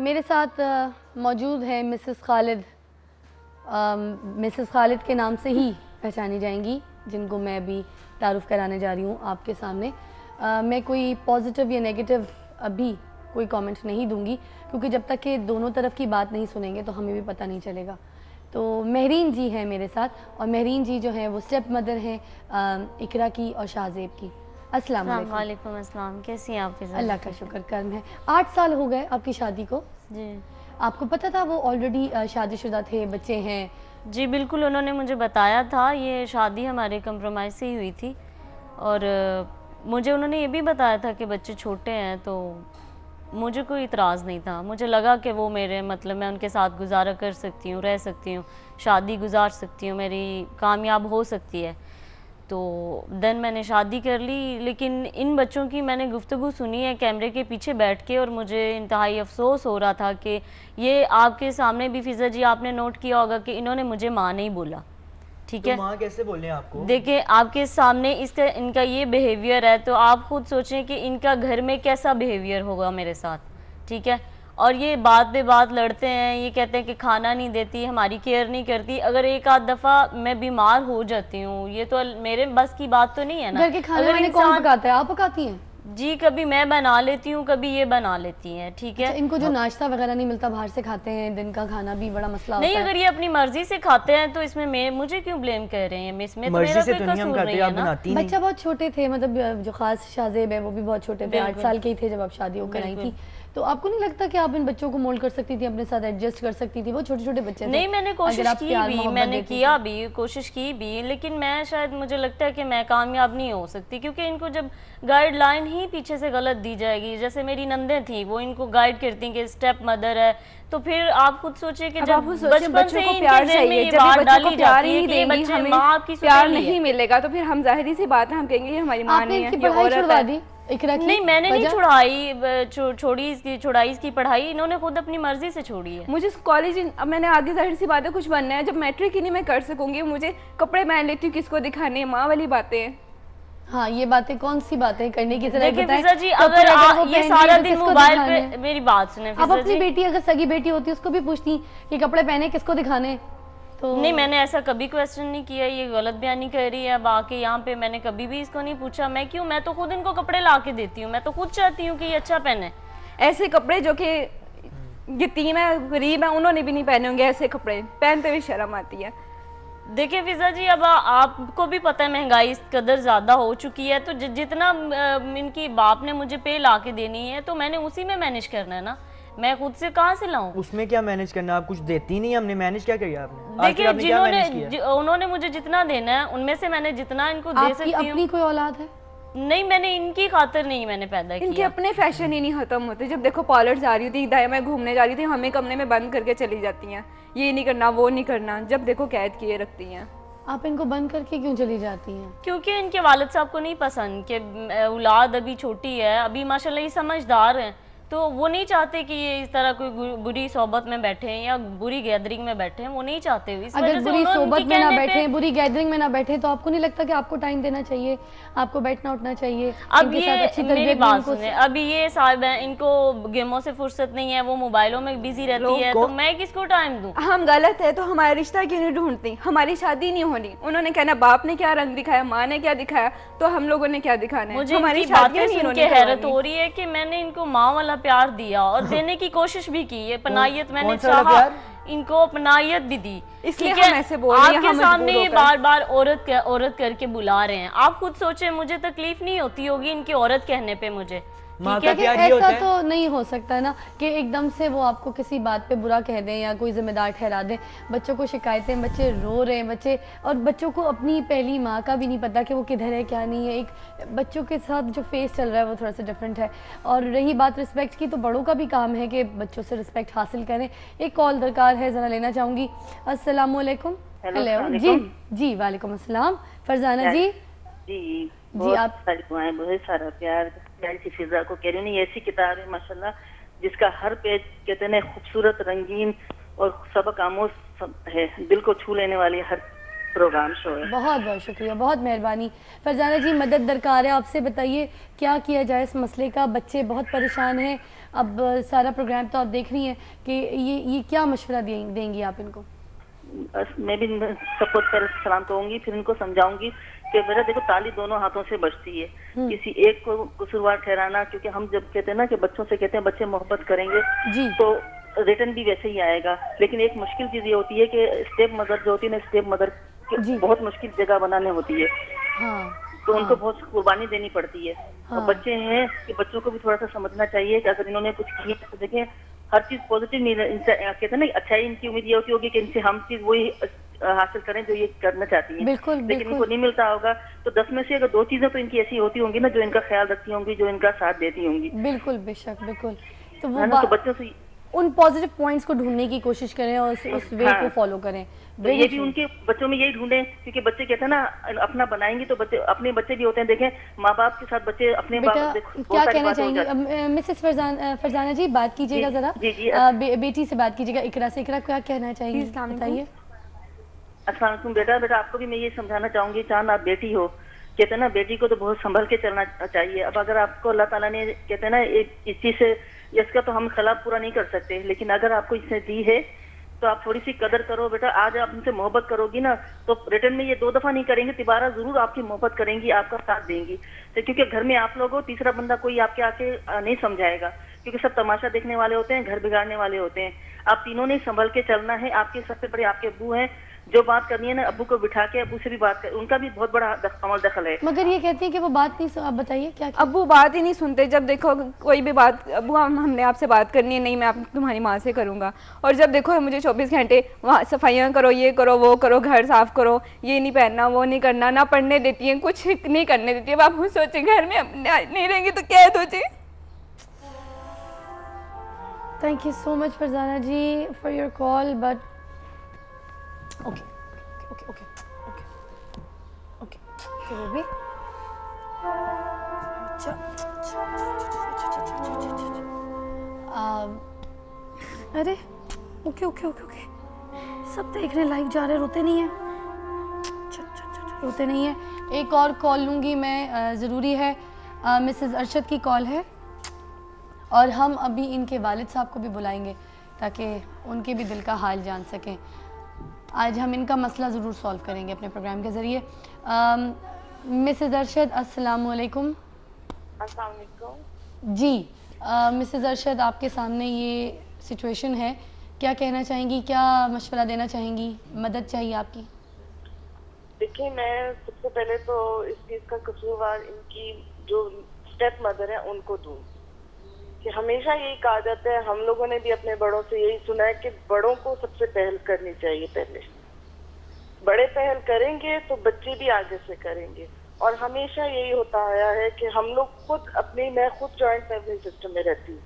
میرے ساتھ موجود ہے مسز خالد. مسز خالد کے نام سے ہی پہچانی جائیں گی، جن کو میں ابھی تعارف کرانے جا رہی ہوں آپ کے سامنے. میں کوئی پازیٹیو یا نیگیٹیو ابھی کوئی کامنٹ نہیں دوں گی، کیونکہ جب تک کہ دونوں طرف کی بات نہیں سنیں گے تو ہمیں بھی پتہ نہیں چلے گا. تو مہرین جی ہیں میرے ساتھ، اور مہرین جی جو ہیں وہ اسٹیپ مدر ہیں اقرا کی اور شاہزیب کی. السلام علیکم. وعلیکم السلام. کیسی ہیں آپ؟ اللہ کا شکر کرم ہے. 8 سال ہو گئے آپ کی شادی کو. جی. آپ کو پتہ تھا وہ آلریڈی شادی شدہ تھے، بچے ہیں؟ جی بالکل، انہوں نے مجھے بتایا تھا. یہ شادی ہمارے کمپرومائز سے ہی ہوئی تھی، اور مجھے انہوں نے یہ بھی بتایا تھا کہ بچے چھوٹے ہیں، تو مجھے کوئی اعتراض نہیں تھا. مجھے لگا کہ وہ میرے میں ان کے ساتھ گزارا کر سکتی ہوں، رہ سکتی ہوں، شادی گزار سکتی ہوں، میری کامیاب ہو سکتی ہے. تو دن میں نے شادی کر لی. لیکن ان بچوں کی میں نے گفتگو سنی ہے کیمرے کے پیچھے بیٹھ کے، اور مجھے انتہائی افسوس ہو رہا تھا کہ یہ آپ کے سامنے بھی فضا جی آپ نے نوٹ کیا ہوگا کہ انہوں نے مجھے ماں نہیں بولا. ٹھیک ہے، ماں کیسے بولیں آپ کو؟ دیکھیں آپ کے سامنے ان کا یہ بیہیویئر ہے، تو آپ خود سوچیں کہ ان کا گھر میں کیسا بیہیویئر ہوگا میرے ساتھ. ٹھیک ہے، اور یہ بات پہ بات لڑتے ہیں، یہ کہتے ہیں کہ کھانا نہیں دیتی، ہماری کیئر نہیں کرتی. اگر ایک آدھ دفعہ میں بیمار ہو جاتی ہوں، یہ تو میرے بس کی بات تو نہیں ہے نا. گھر کے کھانے وانے کون پکاتا ہے؟ آپ پکاتی ہیں؟ جی کبھی میں بنا لیتی ہوں، کبھی یہ بنا لیتی ہیں. ٹھیک ہے، ان کو جو ناشتہ وغیرہ نہیں ملتا، باہر سے کھاتے ہیں، دن کا کھانا بھی بڑا مسئلہ ہوتا ہے. نہیں، اگر یہ اپنی مرضی سے کھاتے ہیں تو اس میں مجھے کیوں بلیم کر رہے ہیں؟ اس میں تو میرا کوئی قصور نہیں ہے نا. بچہ بہت چھوٹے تھے، مطلب جو خاص شاہزیب ہے وہ بھی بہت چھوٹے تھے، 8 سال کے ہی تھے جب آپ شادی ہو کر آئی تھی. تو آپ کو نہیں لگتا کہ آپ ان بچوں کو مولڈ کر سکتی تھی، اپنے ساتھ ایڈجسٹ کر سکتی تھی؟ وہ چھوٹے چھوٹے بچے تھے. نہیں، میں نے کوشش کی بھی، میں نے کیا بھی، کوشش کی بھی، لیکن میں شاید مجھے لگتا ہے کہ میں کامیاب نہیں ہو سکتی، کیونکہ ان کو جب گائیڈ لائن ہی پیچھے سے غلط دی جائے گی. جیسے میری نندیں تھیں، وہ ان کو گائیڈ کرتی ہیں کہ اسٹیپ مدر ہے، تو پھر آپ خود سوچیں کہ جب بچپن سے ان کے ذہن میں یہ بات ڈالی جاتی ہے کہ یہ بچے ماں آپ کی پیار نہیں ملے گا، تو پھر ہم ظاہری سی بات ہے، ہم کہیں گے یہ ہماری ماں نہیں ہے، یہ عورت ہے. نہیں، میں نے نہیں چھڑائی اس کی پڑھائی، انہوں نے خود اپنی مرضی سے چھوڑی ہے. مجھے کالج میں نے آگے ظاہر سی بات ہے کچھ بننا ہے، جب میٹرک ہی نہیں میں کر سکوں گی، مجھے کپڑے پہن لیتی ہوں، کس کو دکھانے؟ ماں والی باتیں ہیں. ہاں، یہ باتیں کون سی باتیں کرنے کی ضرورت ہے؟ دیکھیں فضا جی، اگر یہ سارا دن موبائل پہ، میری بات سنیں فضا جی، آپ اپنی بیٹی اگر سگی بیٹی ہوتی اس کو بھی پوچھتی کہ کپڑے پہنے کس کو دکھانے؟ تو نہیں، میں نے ایسا کبھی کویسچن نہیں کیا. یہ غلط بیانی کر رہی ہے اب آ کے یہاں پہ. میں نے کبھی بھی اس کو نہیں پوچھا. میں کیوں؟ میں تو خود ان کو کپڑے لا کے دیتی ہوں، میں تو خود چاہتی ہوں کہ یہ اچھا پہنے. ایسے کپڑے جو کہ یتیم ہے، غریب ہے، انہوں نے بھی نہیں پہنے ہوں گے ایسے کپڑے، پہنتے ہوئے شرم آتی ہے. دیکھیں فضا جی، اب آپ کو بھی پتہ ہے مہنگائی اس قدر زیادہ ہو چکی ہے، تو جتنا ان کی باپ نے مجھے پے لا کے دینی ہے تو میں نے اسی میں مینیج کرنا ہے نا. میں خود سے کہاں سے لاؤں؟ اس میں کیا مینیج کرنا؟ آپ کچھ دیتی نہیں، ہم نے مینیج کیا کیا آپ نے؟ دیکھیں انہوں نے مجھے جتنا دینا ہے ان میں سے میں نے جتنا ان کو دے سکتی ہوں. آپ کی اپنی کوئی اولاد ہے؟ نہیں، میں نے ان کی خاطر نہیں میں نے پیدا کیا. ان کے اپنے فیشن ہی نہیں ختم ہوتے. جب دیکھو پارلر جا رہی ہوتی، دائیں میں گھومنے جا رہی تھی، ہمیں کمرے میں بند کر کے چلی جاتی ہیں، یہ نہیں کرنا وہ نہیں کرنا. جب دیکھو قید کیے رکھتی ہیں. آپ ان کو بند کر کے کیوں چلی جاتی ہیں؟ کیونکہ ان کے والد صاحب کو نہیں پسند کہ اولاد ابھی چھوٹی ہے، ابھی ماشاءاللہ یہ سمجھدار ہیں، تو وہ نہیں چاہتے کہ یہ اس طرح کوئی بری صحبت میں بیٹھے ہیں یا بری گیدرنگ میں بیٹھے ہیں. وہ نہیں چاہتے. اگر بری صحبت میں نہ بیٹھیں، بری گیدرنگ میں نہ بیٹھیں، تو آپ کو نہیں لگتا کہ آپ کو ٹائم دینا چاہیے، آپ کو بیٹھنا اٹھنا چاہیے؟ اب یہ میری بات سنیں، ابھی یہ صاحب ہیں، ان کو گیموں سے فرصت نہیں ہے، وہ موبائلوں میں بیزی رہتی ہے، تو میں کس کو ٹائم دوں؟ ہم غلط ہے تو ہمارا رشتہ کیوں نہیں ڈھونڈتی؟ ہماری شادی نہیں ہونی. انہوں نے کہنا باپ نے کیا رنگ دکھایا، ماں نے کیا دکھایا، تو ہم لوگوں نے کیا دکھانا ہے؟ مجھے ان کی باتیں سن کے حیرت ہو رہی ہے کہ میں نے ان کو ماں والا پیار دیا اور دینے کی کوشش بھی کی. یہ پناہیت میں نے چاہا، ان کو پناہیت بھی دی. اس لیے ہم ایسے بول رہے ہیں، آپ کے سامنے یہ بار بار عورت کر کے بلا رہے ہیں. آپ خود سوچیں، مجھے تکلیف نہیں ہوتی ہوگی ان کی عورت کہنے پہ مجھے؟ ایسا تو نہیں ہو سکتا نا کہ ایک دم سے وہ آپ کو کسی بات پہ برا کہہ دیں یا کوئی ذمہ دار ٹھہرا دیں. بچوں کو شکایتیں، بچے رو رہے ہیں، اور بچوں کو اپنی پہلی ماں کا بھی نہیں پتا کہ وہ کدھر ہے کیا نہیں ہے. ایک بچوں کے ساتھ جو فیس چل رہا ہے وہ تھوڑا سا ڈفرینٹ ہے. اور رہی بات رسپیکٹ کی، تو بڑوں کا بھی کام ہے کہ بچوں سے رسپیکٹ حاصل کریں. ایک کال درکار ہے، ذرا لینا چاہوں گی. السلام علیکم. ہیلو. جی وعلیکم السلام. فرزانہ جی. جی آپ بہت سارا پیار سی فضا کو کہہ رہی ہوں. نہیں، ایسی کتاب ہے ماشاءاللہ جس کا ہر پیج کہتے ہیں خوبصورت، رنگین اور سبق آموز ہے، دل کو چھو لینے والی ہر प्रोग्राम शो है। बहुत बहुत शुक्रिया, बहुत मेहरबानी। फरजाना जी, मदद दरकार है आपसे, बताइए क्या किया जाए इस मसले का। बच्चे बहुत परेशान हैं, अब सारा प्रोग्राम तो आप देख रही हैं कि ये क्या मशवरा देंगी आप इनको? मैं भी सबको पहले सलाम कहूंगी, फिर इनको समझाऊंगी कि बेटा देखो ताली दोनों हाथों से बजती है, किसी एक को कसूरवार ठहराना, क्योंकि हम जब कहते हैं ना कि बच्चों से कहते हैं बच्चे मोहब्बत करेंगे जी। तो रिटर्न भी वैसे ही आएगा। लेकिन एक मुश्किल चीज ये होती है कि स्टेप मदर जो होती है ना, स्टेप मदर बहुत मुश्किल जगह बनाने होती है। हाँ, तो उनको बहुत कुर्बानी देनी पड़ती है। और बच्चे हैं कि बच्चों को भी थोड़ा सा समझना चाहिए कि अगर इन्होंने कुछ किया तो देखें हर चीज पॉजिटिव नहीं, इनसे कहते हैं ना अच्छाई इनकी उम्मीद ये होती होगी कि इनसे हम चीज वही हासिल करें जो ये करना चाहती हैं। बिल्कुल, लेकिन इनको नहीं मिलता होगा तो 10 में से अगर 2 चीजें तो इनकी ऐसी होती होंगी ना जो इनका ख्याल रखती होंगी, जो इनका साथ देती होंगी। बिल्कुल, बेशक, बिल्कुल। तो है ना, तो बच्चों से उन पॉजिटिव पॉइंट्स को ढूंढने की कोशिश करें और उस वे को फॉलो करें। तो ये भी उनके बच्चों में यही ढूंढें, क्योंकि बच्चे कहते हैं ना अपना बनाएंगे तो बच्चे अपने बच्चे भी होते हैं। देखें माँ बाप के साथ बच्चे अपने क्या कहना चाहेंगे मिसेस फरजाना जी? बात कीजिएगा जरा, बेटी से बात कीजिएगा, इकरा से। इकरा क्या कहना चाहेंगी, बताइए। अस्सलाम वालेकुम बेटा। बेटा आपको भी मैं ये समझाना चाहूंगी, चांद आप बेटी हो, कहते हैं ना बेटी को तो बहुत संभल के चलना चाहिए। अब अगर आपको अल्लाह ताला ने कहते हैं ना इस चीज से इसका तो हम खिलाफ पूरा नहीं कर सकते, लेकिन अगर आपको इसने दी है तो आप थोड़ी सी कदर करो बेटा। आज आप उनसे मोहब्बत करोगी ना तो रिटर्न में ये 2 दफा नहीं करेंगे, तिबारा जरूर आपकी मोहब्बत करेंगी, आपका साथ देंगी। तो क्योंकि घर में आप लोग हो, तीसरा बंदा कोई आपके आके नहीं समझाएगा, क्योंकि सब तमाशा देखने वाले होते हैं, घर बिगाड़ने वाले होते हैं। आप तीनों ने संभल के चलना है। आपके सबसे बड़े आपके अब्बू हैं, जो बात करनी है ना अब्बू को बिठा के अब्बू से भी बात कर, उनका भी बहुत बड़ा अमल दखल है। मगर ये कहती है कि वो बात नहीं, आप बताइए क्या? अब्बू बात ही नहीं सुनते। जब देखो कोई भी बात, अब्बू हमने आपसे बात करनी है, नहीं मैं तुम्हारी माँ से करूँगा। और जब देखो मुझे 24 घंटे वहाँ सफाइयाँ करो, ये करो वो करो, घर साफ करो, ये नहीं पहनना वो नहीं करना, ना पढ़ने देती हैं, कुछ नहीं करने देती है। आप सोचें घर में नहीं रहेंगी तो क्या सोचे। Thank you so much Farzana ji for your call, but okay baby, अरे ओके ओके ओके ओके, सब देखने लाइक जा रहे, रोते नहीं है, रोते नहीं है। एक और कॉल लूँगी मैं, ज़रूरी है। मिसेस अरशद की कॉल है और हम अभी इनके वालिद साहब को भी बुलाएंगे ताकि उनके भी दिल का हाल जान सकें। आज हम इनका मसला ज़रूर सॉल्व करेंगे अपने प्रोग्राम के ज़रिए। मिसेस अरशद अस्सलाम वालेकुम। अस्सलाम वालेकुम जी। मिसेस अरशद, आपके सामने ये सिचुएशन है, क्या कहना चाहेंगी, क्या मशवरा देना चाहेंगी, मदद चाहिए आपकी? देखिए, मैं सबसे पहले तो इस चीज़ का कसूरवार इनकी जो स्टेप मदर है उनको दूँ कि हमेशा यही कहा जाता है, हम लोगों ने भी अपने बड़ों से यही सुना है कि बड़ों को सबसे पहल करनी चाहिए। पहले बड़े पहल करेंगे तो बच्चे भी आगे से करेंगे। और हमेशा यही होता आया है कि हम लोग खुद मैं खुद जॉइंट फैमिली सिस्टम में रहती हूँ,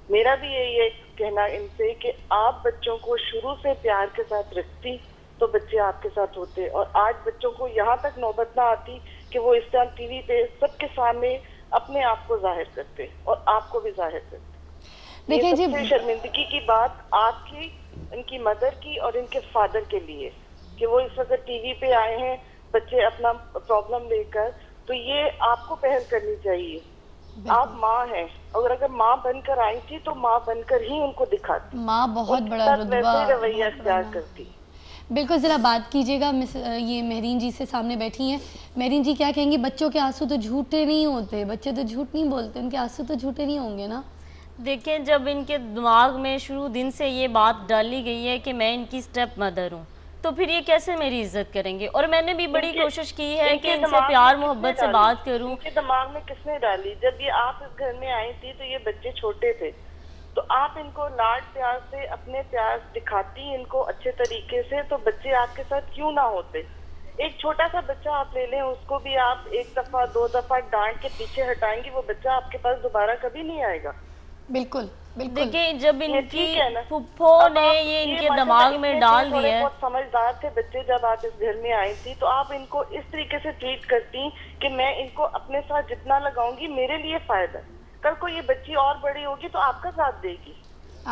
मेरा भी यही है कहना इनसे कि आप बच्चों को शुरू से प्यार के साथ रखती तो बच्चे आपके साथ होते। और आज बच्चों को यहाँ तक नौबत ना आती कि वो इस टाइम टीवी पे सबके सामने अपने आप को जाहिर करते और आपको भी जाहिर करते। देखिए जी, सबसे शर्मिंदगी की बात आपकी, इनकी मदर की और इनके फादर के लिए कि वो इस वक्त टीवी पे आए हैं बच्चे अपना प्रॉब्लम लेकर, तो ये आपको पहल करनी चाहिए। आप माँ हैं और अगर माँ बनकर आई थी तो माँ बनकर ही उनको दिखाती। माँ बहुत बड़ा रुतबा, रवैया इख्तियार करती। बिल्कुल, ज़रा बात कीजिएगा। ये महरीन जी से सामने बैठी हैं। महरीन जी क्या कहेंगी? बच्चों के आंसू तो झूठे नहीं होते, बच्चे तो झूठ नहीं बोलते, उनके आंसू तो झूठे नहीं होंगे ना। देखिए, जब इनके दिमाग में शुरू दिन से ये बात डाली गई है कि मैं इनकी स्टेप मदर हूँ, तो फिर ये कैसे मेरी इज्जत करेंगे? और मैंने भी बड़ी कोशिश की है कि इनसे प्यार मोहब्बत से बात करूं। इनके दिमाग में किसने डाली? जब ये आप इस घर में आई थी तो ये बच्चे छोटे थे, तो आप इनको लाड प्यार से अपने प्यार दिखाती इनको अच्छे तरीके से, तो बच्चे आपके साथ क्यों ना होते? एक छोटा सा बच्चा आप ले लें, उसको भी आप 1 दफा 2 दफा डांट के पीछे हटाएंगी, वो बच्चा आपके पास दोबारा कभी नहीं आएगा। बिल्कुल बिल्कुल। देखिए, जब इनकी फुफ्फो ने ये इनके दिमाग में डाल दिया है। बहुत समझदार थे बच्चे जब आप इस घर में आई थी, तो आप इनको इस तरीके से ट्रीट करती कि मैं इनको अपने साथ जितना लगाऊंगी मेरे लिए फायदा। कल को ये बच्ची और बड़ी होगी तो आपका साथ देगी,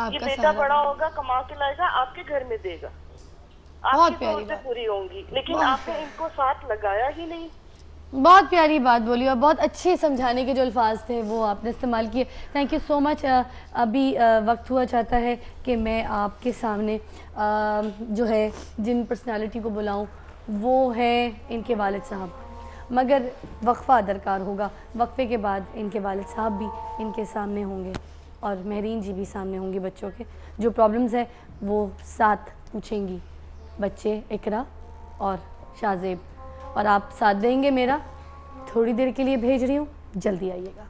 ये बेटा बड़ा होगा कमा के लाएगा आपके घर में देगा। आपकी जरूरतें पूरी होंगी, लेकिन आपने इनको साथ लगाया ही नहीं। बहुत प्यारी बात बोली और बहुत अच्छे समझाने के जो अल्फाज थे वो आपने इस्तेमाल किए। Thank you so much. अभी वक्त हुआ चाहता है कि मैं आपके सामने जो है जिन पर्सनालिटी को बुलाऊं वो है इनके वालिद साहब, मगर वक्फ़ा दरकार होगा। वक्फे के बाद इनके वालिद साहब भी इनके सामने होंगे और महरीन जी भी सामने होंगी। बच्चों के जो प्रॉब्लम्स है वो साथ पूछेंगी, बच्चे इकरा और शाहज़ेब, और आप साथ देंगे मेरा। थोड़ी देर के लिए भेज रही हूँ, जल्दी आइएगा।